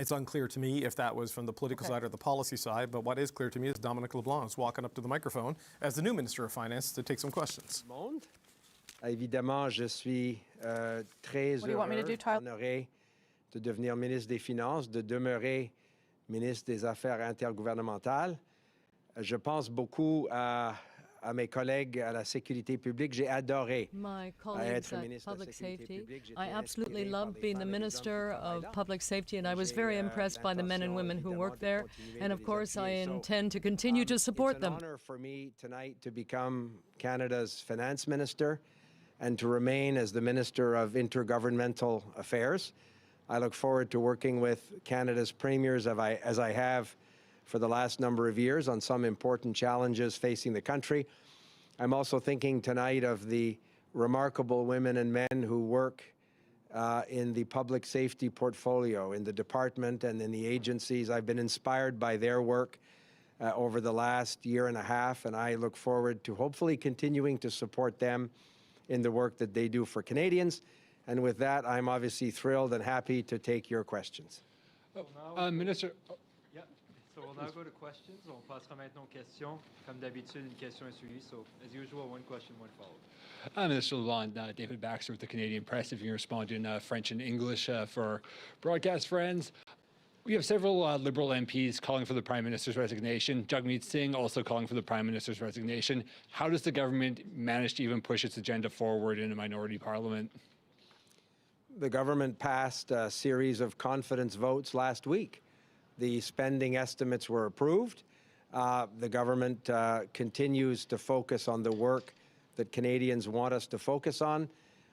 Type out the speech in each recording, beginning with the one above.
It's unclear to me if that was from the political side or the policy side, but what is clear to me is Dominic LeBlanc is walking up to the microphone as the new Minister of Finance to take some questions. Évidemment, je suis très honoré de devenir ministre des Finances, de demeurer ministre des Affaires intergouvernementales. Je pense beaucoup à mes collègues à la sécurité publique. J'ai adoré être ministre de la Sécurité publique. I absolutely loved being the Minister of Public Safety, and I was very impressed by the men and women who work there. And of course, I intend to continue to support them. It's an honor for me tonight to become Canada's Finance Minister and to remain as the Minister of Intergovernmental Affairs. I look forward to working with Canada's premiers as I have for the last number of years on some important challenges facing the country. I'm also thinking tonight of the remarkable women and men who work in the public safety portfolio, in the department and in the agencies. I've been inspired by their work over the last year and a half, and I look forward to hopefully continuing to support them in the work that they do for Canadians. And with that, I'm obviously thrilled and happy to take your questions. Minister. Yeah, so we'll now go to questions. On passera maintenant aux questions. Comme d'habitude, une question est suivie. So, as usual, one question, one follow-up. Minister LeBlanc, David Baxter with the Canadian Press. If you can respond in French and English for broadcast friends. We have several Liberal MPs calling for the Prime Minister's resignation. Jagmeet Singh also calling for the Prime Minister's resignation. How does the government manage to even push its agenda forward in a minority parliament? The government passed a series of confidence votes last week. The spending estimates were approved. The government continues to focus on the work that Canadians want us to focus on.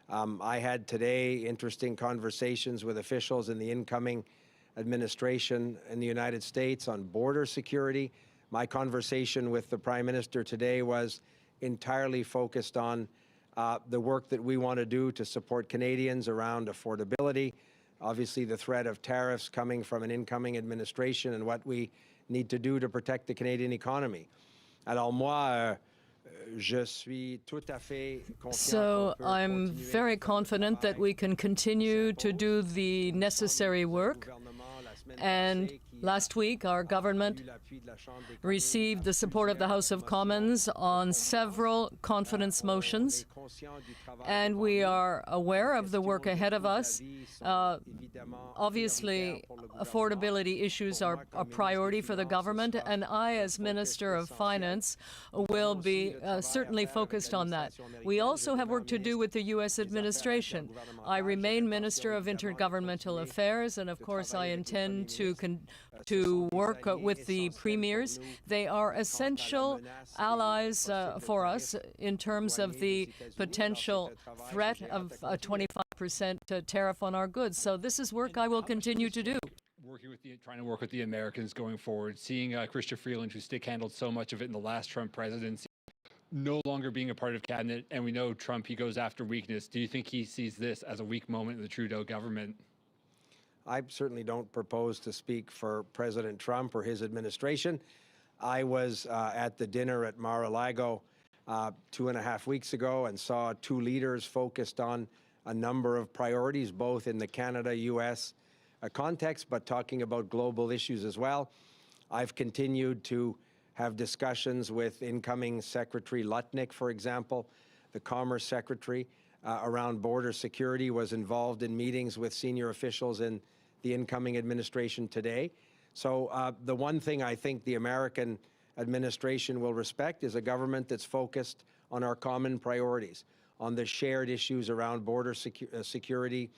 I had today interesting conversations with officials in the incoming administration in the United States on border security. My conversation with the Prime Minister today was entirely focused on the work that we want to do to support Canadians around affordability, obviously the threat of tariffs coming from an incoming administration and what we need to do to protect the Canadian economy. Alors moi, je suis tout à fait confiant. So I'm very confident that we can continue to do the necessary work. And last week, our government received the support of the House of Commons on several confidence motions, and we are aware of the work ahead of us. Obviously, affordability issues are a priority for the government, and I, as Minister of Finance, will be certainly focused on that. We also have work to do with the U.S. administration. I remain Minister of Intergovernmental Affairs, and of course I intend to work with the premiers. They are essential allies for us in terms of the potential threat of a 25% tariff on our goods. So this is work I will continue to do. Trying to work with the Americans going forward, seeing Chrystia Freeland, who stick-handled so much of it in the last Trump presidency, no longer being a part of cabinet, and we know Trump, he goes after weakness. Do you think he sees this as a weak moment in the Trudeau government? I certainly don't propose to speak for President Trump or his administration. I was at the dinner at Mar-a-Lago 2.5 weeks ago and saw two leaders focused on a number of priorities, both in the Canada-U.S. context, but talking about global issues as well. I've continued to have discussions with incoming Secretary Lutnick, for example, the Commerce Secretary, around border security, was involved in meetings with senior officials in the incoming administration today. So the one thing I think the American administration will respect is a government that's focused on our common priorities, on the shared issues around border security,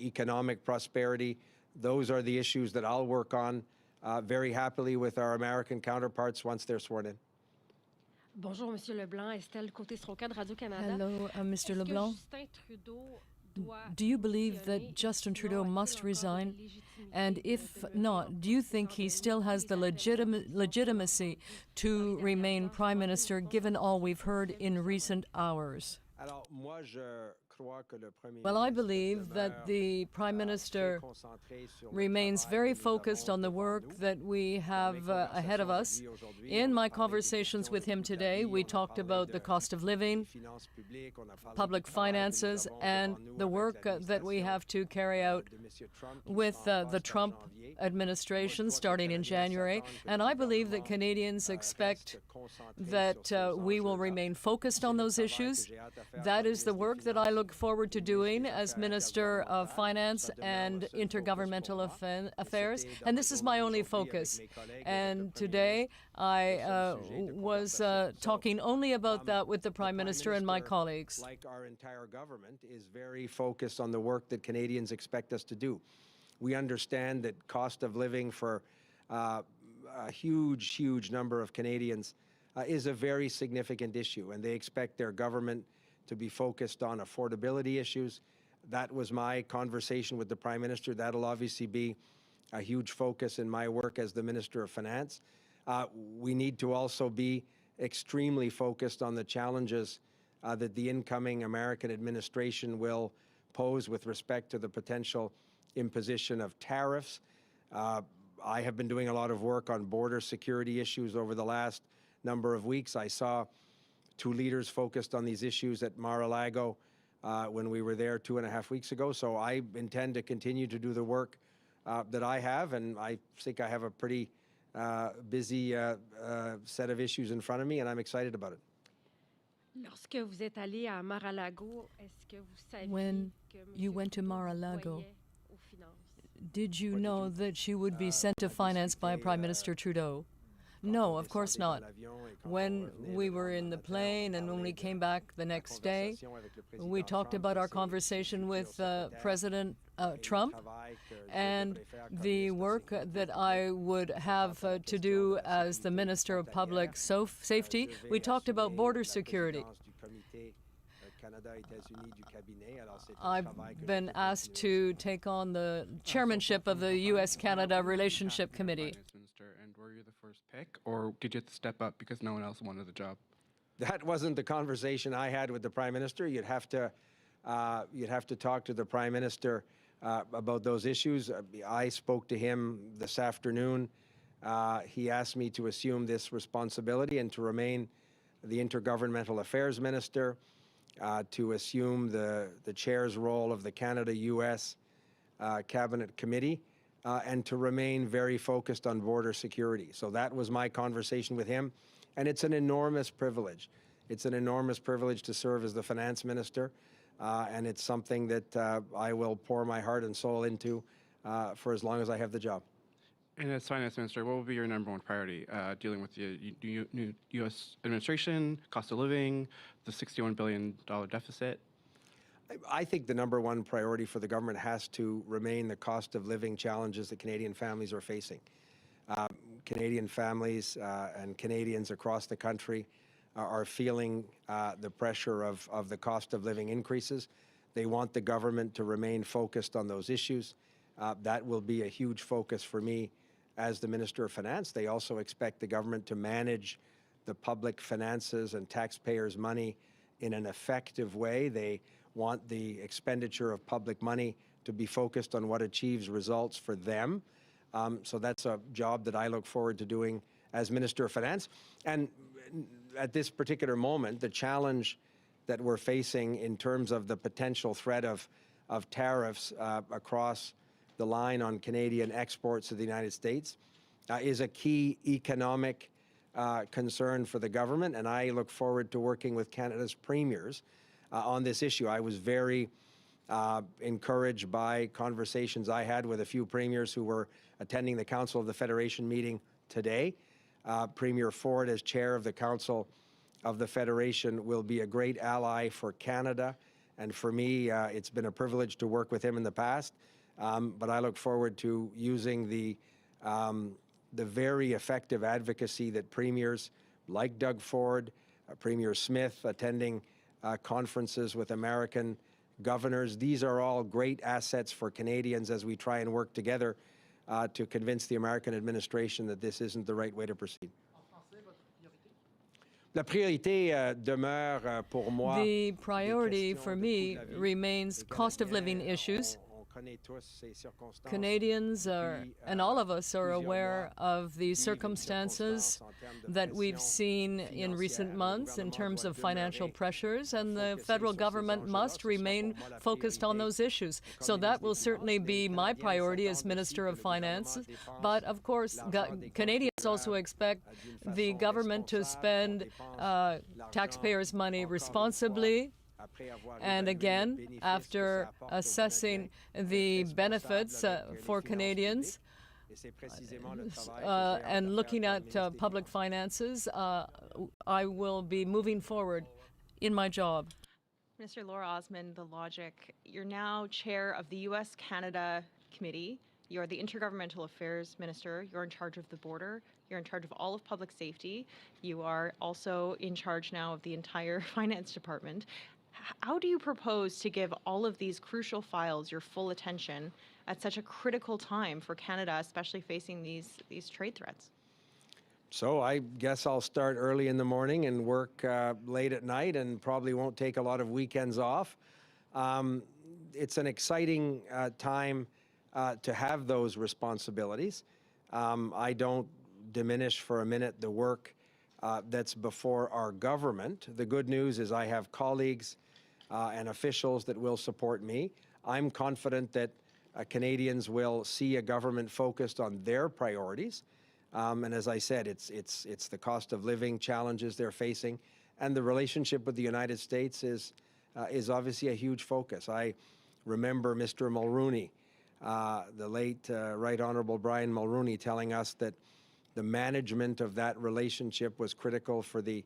economic prosperity. Those are the issues that I'll work on very happily with our American counterparts once they're sworn in. Bonjour, Monsieur Leblanc. Estelle Côté-Strocade, Radio-Canada. Hello, Mr. LeBlanc. Do you believe that Justin Trudeau must resign? And if not, do you think he still has the legitimacy to remain Prime Minister, given all we've heard in recent hours? Well, I believe that the Prime Minister remains very focused on the work that we have ahead of us. In my conversations with him today, we talked about the cost of living, public finances, and the work that we have to carry out with the Trump administration starting in January, and I believe that Canadians expect that we will remain focused on those issues. That is the work that I look forward to doing as Minister of Finance and Intergovernmental Affairs, and this is my only focus. And today I was talking only about that with the Prime Minister and my colleagues. Like our entire government, is very focused on the work that Canadians expect us to do. We understand that cost of living for a huge number of Canadians is a very significant issue, and they expect their government to be focused on affordability issues. That was my conversation with the Prime Minister. That'll obviously be a huge focus in my work as the Minister of Finance. We need to also be extremely focused on the challenges that the incoming American administration will pose with respect to the potential imposition of tariffs. I have been doing a lot of work on border security issues over the last number of weeks. I saw two leaders focused on these issues at Mar-a-Lago when we were there 2.5 weeks ago. So I intend to continue to do the work that I have, and I think I have a pretty busy set of issues in front of me, and I'm excited about it. Lorsque vous êtes allé à Mar-a-Lago, est-ce que vous saviez When que you M. went to Trudeau Mar-a-Lago, voyait aux finances? did you know that she would be sent to finance by Prime Minister Trudeau? No, of course not. When we were in the plane and when we came back the next day, we talked about our conversation with President Trump and the work that I would have to do as the Minister of Public Safety. We talked about border security. I've been asked to take on the chairmanship of the U.S.-Canada Relationship Committee. Minister, and were you the first pick, or did you have to step up because no one else wanted the job? That wasn't the conversation I had with the Prime Minister. You'd have to talk to the Prime Minister about those issues. I spoke to him this afternoon. He asked me to assume this responsibility and to remain the Intergovernmental Affairs Minister, to assume the chair's role of the Canada-U.S. Cabinet Committee, and to remain very focused on border security. So that was my conversation with him, and it's an enormous privilege. It's an enormous privilege to serve as the Finance Minister, and it's something that I will pour my heart and soul into for as long as I have the job. And as Finance Minister, what will be your number one priority dealing with the new U.S. administration, cost of living, the $61 billion deficit? I think the number one priority for the government has to remain the cost of living challenges that Canadian families are facing. Canadian families and Canadians across the country are feeling the pressure of the cost of living increases. They want the government to remain focused on those issues. That will be a huge focus for me as the Minister of Finance. They also expect the government to manage the public finances and taxpayers' money in an effective way. They want the expenditure of public money to be focused on what achieves results for them. So that's a job that I look forward to doing as Minister of Finance. And at this particular moment, the challenge that we're facing in terms of the potential threat of tariffs across the line on Canadian exports to the United States is a key economic concern for the government, and I look forward to working with Canada's premiers on this issue. I was very encouraged by conversations I had with a few premiers who were attending the Council of the Federation meeting today. Premier Ford, as chair of the Council of the Federation, will be a great ally for Canada, and for me, it's been a privilege to work with him in the past. But I look forward to using the very effective advocacy that premiers like Doug Ford, Premier Smith, attending conferences with American governors. These are all great assets for Canadians as we try and work together to convince the American administration that this isn't the right way to proceed. La priorité demeure pour moi. The priority for me remains cost of living issues. Canadians and all of us are aware of the circumstances that we've seen in recent months in terms of financial pressures, and the federal government must remain focused on those issues. So that will certainly be my priority as Minister of Finance. But of course, Canadians also expect the government to spend taxpayers' money responsibly. And again, after assessing the benefits for Canadians and looking at public finances, I will be moving forward in my job. Minister Laura Osman, the logic. You're now chair of the U.S.-Canada Committee. You're the Intergovernmental Affairs Minister. You're in charge of the border. You're in charge of all of public safety. You are also in charge now of the entire finance department. How do you propose to give all of these crucial files your full attention at such a critical time for Canada, especially facing these trade threats? So I guess I'll start early in the morning and work late at night, and probably won't take a lot of weekends off. It's an exciting time to have those responsibilities. I don't diminish for a minute the work that's before our government. The good news is I have colleagues and officials that will support me. I'm confident that Canadians will see a government focused on their priorities. And as I said, it's the cost of living challenges they're facing, and the relationship with the United States is obviously a huge focus. I remember Mr. Mulroney, the late Right Honourable Brian Mulroney, telling us that the management of that relationship was critical for the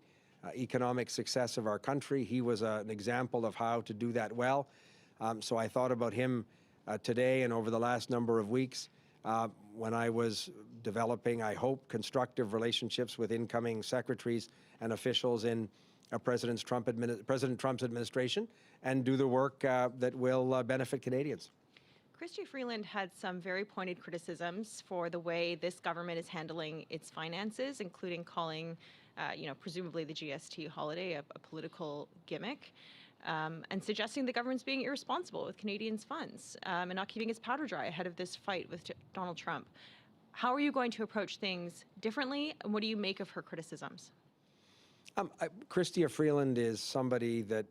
economic success of our country. He was an example of how to do that well. So I thought about him today and over the last number of weeks when I was developing, I hope, constructive relationships with incoming secretaries and officials in President Trump's administration, and do the work that will benefit Canadians. Chrystia Freeland had some very pointed criticisms for the way this government is handling its finances, including calling, presumably the GST holiday a political gimmick, and suggesting the government's being irresponsible with Canadians' funds and not keeping its powder dry ahead of this fight with Donald Trump. How are you going to approach things differently, and what do you make of her criticisms? Chrystia Freeland is somebody that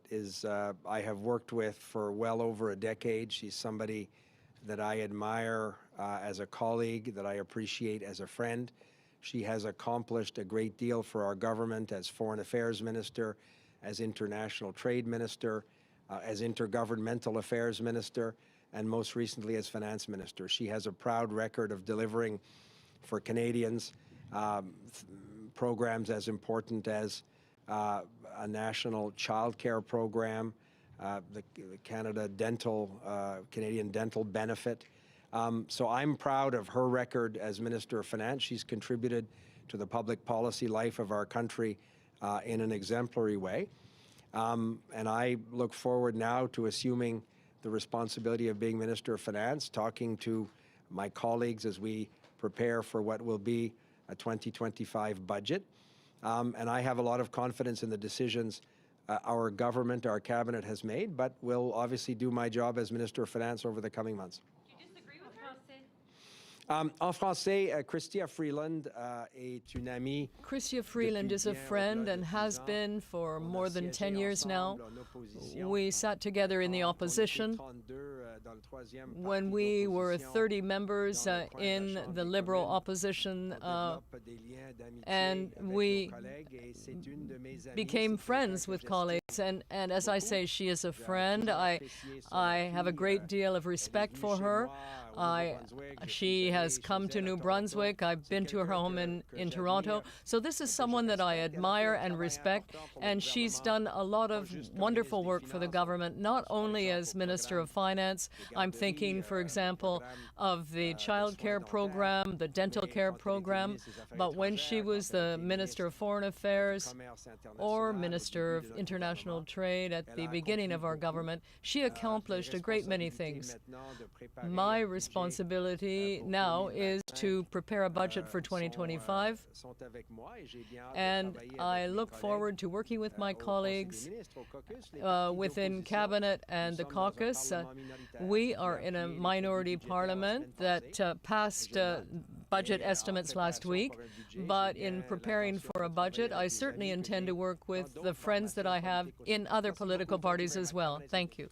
I have worked with for well over a decade. She's somebody that I admire as a colleague, that I appreciate as a friend. She has accomplished a great deal for our government as Foreign Affairs Minister, as International Trade Minister, as Intergovernmental Affairs Minister, and most recently as Finance Minister. She has a proud record of delivering for Canadians programs as important as a national child care program, the Canadian dental benefit. So I'm proud of her record as Minister of Finance. She's contributed to the public policy life of our country in an exemplary way. And I look forward now to assuming the responsibility of being Minister of Finance, talking to my colleagues as we prepare for what will be a 2025 budget. And I have a lot of confidence in the decisions our government, our cabinet has made, but will obviously do my job as Minister of Finance over the coming months. Do you disagree with her? En français, Chrystia Freeland est une amie. Chrystia Freeland is a friend and has been for more than 10 years now. We sat together in the opposition when we were 30 members in the Liberal opposition, and we became friends with colleagues. And as I say, she is a friend. I have a great deal of respect for her. She has come to New Brunswick. I've been to her home in Toronto. So this is someone that I admire and respect, and she's done a lot of wonderful work for the government, not only as Minister of Finance. I'm thinking, for example, of the child care program, the dental care program, but when she was the Minister of Foreign Affairs or Minister of International Trade at the beginning of our government, she accomplished a great many things. My responsibility now is to prepare a budget for 2025, and I look forward to working with my colleagues within Cabinet and the caucus We are in a minority parliament that passed budget estimates last week, but in preparing for a budget, I certainly intend to work with the friends that I have in other political parties as well. Thank you.